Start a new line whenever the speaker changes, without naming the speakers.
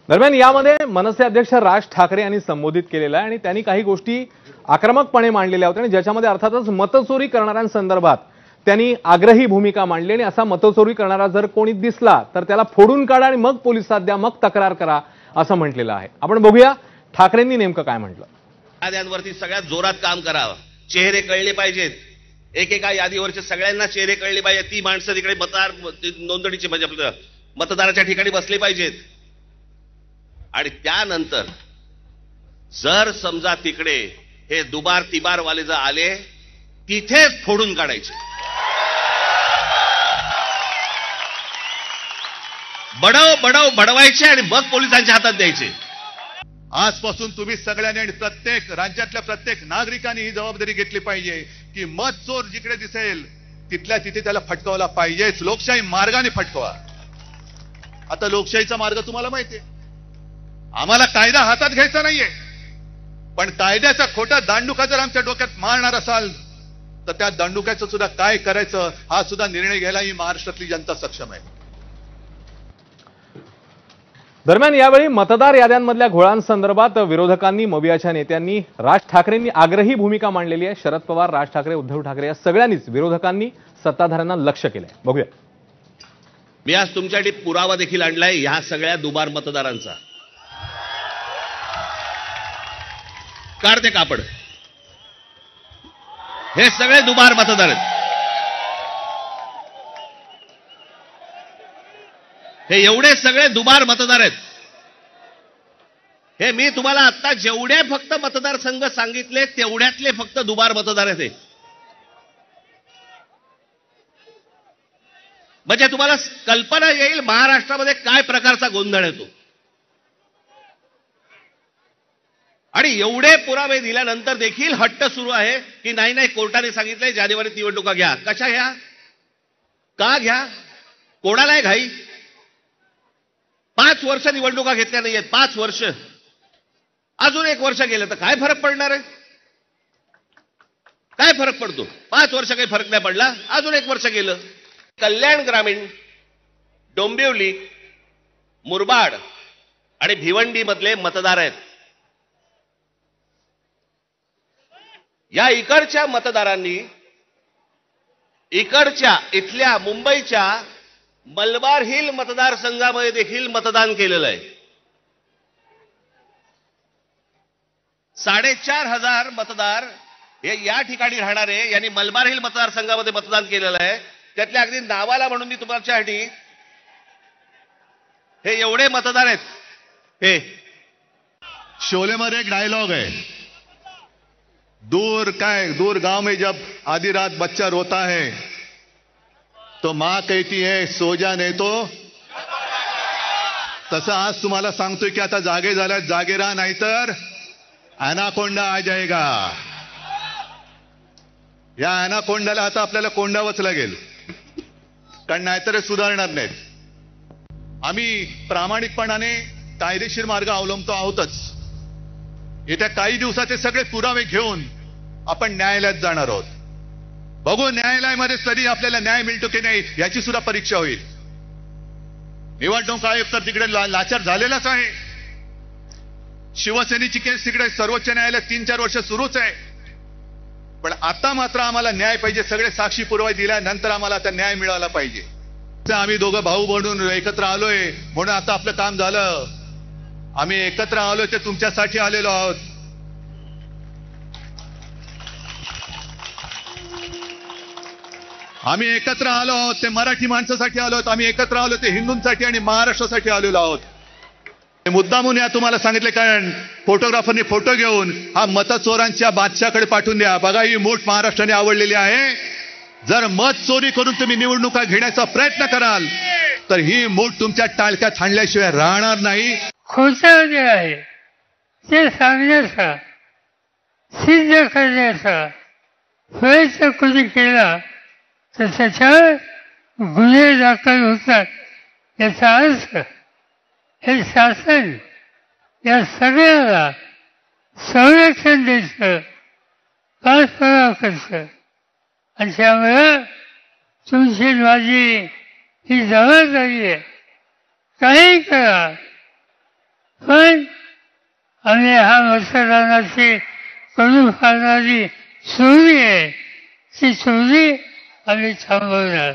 दरम्यान यामध्ये मनसे अध्यक्ष राज ठाकरे यांनी संबोधित केलेलं आहे आणि त्यांनी काही गोष्टी आक्रमकपणे मांडलेल्या होत्या आणि ज्याच्यामध्ये अर्थातच मतचोरी करणाऱ्यांसंदर्भात त्यांनी आग्रही भूमिका मांडली आणि असा मतचोरी करणारा जर कोणी दिसला तर त्याला फोडून काढा आणि मग पोलिसात द्या, मग तक्रार करा असं म्हटलेलं आहे. आपण बघूया ठाकरेंनी नेमकं काय म्हटलं.
याद्यांवरती सगळ्यात जोरात काम करावं, चेहरे कळले पाहिजेत, एकेका यादीवरचे सगळ्यांना चेहरे कळले पाहिजेत. ती माणसं तिकडे मतदार नोंदणीचे म्हणजे आपलं मतदाराच्या ठिकाणी बसले पाहिजेत. आणि त्यानंतर जर समजा तिकडे हे दुबार तिबार वाले जर आले तिथेच फोडून काढायचे. बडवायचे आणि मग पोलिसांच्या हातात द्यायचे.
आजपासून तुम्ही सगळ्यांनी आणि प्रत्येक राज्यातल्या प्रत्येक नागरिकांनी ही जबाबदारी घेतली पाहिजे की मत चोर जिकडे दिसेल तिथल्या तिथे त्याला फटकावला पाहिजेच. लोकशाही मार्गाने फटकवा. आता लोकशाहीचा मार्ग तुम्हाला माहितीये. आम्हाला कायदा हातात घ्यायचा नाहीये, पण कायद्याचा खोटा दांडुका जर आमच्या डोक्यात मारणार असाल तर त्या दांडुक्याचं सुद्धा काय करायचं हा सुद्धा निर्णय घ्यायला ही महाराष्ट्रातली जनता सक्षम आहे.
दरम्यान यावेळी मतदार याद्यांमधल्या घोळांसंदर्भात विरोधकांनी, मवियाच्या नेत्यांनी, राज ठाकरेंनी आग्रही भूमिका मांडलेली आहे. शरद पवार, राज ठाकरे, उद्धव ठाकरे या सगळ्यांनीच विरोधकांनी सत्ताधाऱ्यांना लक्ष्य केलंय. बघूया.
मी आज तुमच्यासाठी पुरावा देखील आणलाय ह्या सगळ्या दुबार मतदारांचा. काढते कापड. हे सगळे दुबार मतदार आहेत. हे एवढे सगळे दुबार मतदार आहेत. हे मी तुम्हाला आता जेवढे फक्त मतदारसंघ सांगितले तेवढ्यातले फक्त दुबार मतदार आहेत. म्हणजे तुम्हाला कल्पना येईल महाराष्ट्रामध्ये काय प्रकारचा गोंधळ येतो. आणि एवढे पुरावे दिल्यानंतर देखील हट्ट सुरू आहे की नाही कोर्टाने सांगितलंय जानेवारीत निवडणुका घ्या. कशा घ्या, का घ्या, कोणाला आहे घाई. 5 वर्ष निवडणुका घेतल्या नाहीयेत. 5 वर्ष. अजून 1 वर्ष गेलं तर काय फरक पडणार आहे. काय फरक पडतो. 5 वर्ष काही फरक नाही पडला. अजून 1 वर्ष गेलं. कल्याण ग्रामीण, डोंबिवली, मुरबाड आणि भिवंडी मधले मतदार आहेत. या इकडच्या मतदारांनी इथल्या मुंबईच्या मलबार हिल मतदारसंघामध्ये देखील मतदान केलेलं आहे. 4,500 मतदार हे या ठिकाणी राहणारे यांनी मलबार हिल मतदारसंघामध्ये मतदान केलेलं आहे. त्यातल्या अगदी नावाला म्हणून मी तुमच्यासाठी हे एवढे मतदार आहेत. हे
शोलेमध्ये एक डायलॉग है, दूर गांव में जब आधी रात बच्चा रोता है तो मां कहती है सो जा नहीं तो. तसं आज तुम्हाला सांगतोय की आता जागे झाल्यात, जागे राहा नाहीतर अनाकोंडा आ जाएगा. या अनाकोंडाला आता आपल्याला कोंडावंच लागेल, कारण नाहीतर सुधारणार नाहीत. आम्ही प्रामाणिकपणाने कायदेशीर मार्ग अवलंबतो आहोतच. येत्या काही दिवसाचे सगळे पुरावे घेऊन आपण न्यायालयात जाणार आहोत. बघू न्यायालयामध्ये कधी आपल्याला न्याय मिळतो की नाही याची सुद्धा परीक्षा होईल. निवडणूक आयोग तर तिकडे लाचार झालेलाच आहे. शिवसेनेची केस तिकडे सर्वोच्च न्यायालयात 3-4 वर्ष सुरूच आहे. पण आता मात्र आम्हाला न्याय पाहिजे. सगळे साक्षी पुरावे दिल्यानंतर आम्हाला आता न्याय मिळाला पाहिजे. आम्ही दोघं भाऊ बनून एकत्र आलोय म्हणून आता आपलं काम झालं. आम्ही एकत्र आलोय ते तुमच्यासाठी आलेलो आहोत. आम्ही एकत्र आलो आहोत ते मराठी माणसासाठी आलो आहोत. आम्ही एकत्र आलो ते हिंदूंसाठी आणि महाराष्ट्रासाठी आलेलो आहोत. मुद्दामून या तुम्हाला सांगितले, कारण फोटोग्राफरनी फोटो घेऊन हा मतचोरांच्या बादशाकडे पाठवून द्या. बघा ही मूठ महाराष्ट्राने आवडलेली आहे. जर मत चोरी करून तुम्ही निवडणुका घेण्याचा प्रयत्न कराल तर ही मूठ तुमच्या टाळक्यात हाणल्याशिवाय राहणार नाही.
खोटं जे आहे ते सांगण्याचा, सिद्ध करण्याचा प्रयत्न कोणी केला तर त्याच्यावर गुन्हे दाखल होतात. याचा अर्थ हे शासन या सगळ्याला संरक्षण द्यायचं, पाठपुरावा करतं. आणि त्यामुळे तुमची माझी ही जबाबदारी आहे. काही करा, पण आम्ही हा मतदानाची करून फाडणारी चोरी आहे ती चोरी आम्ही थांबवणार.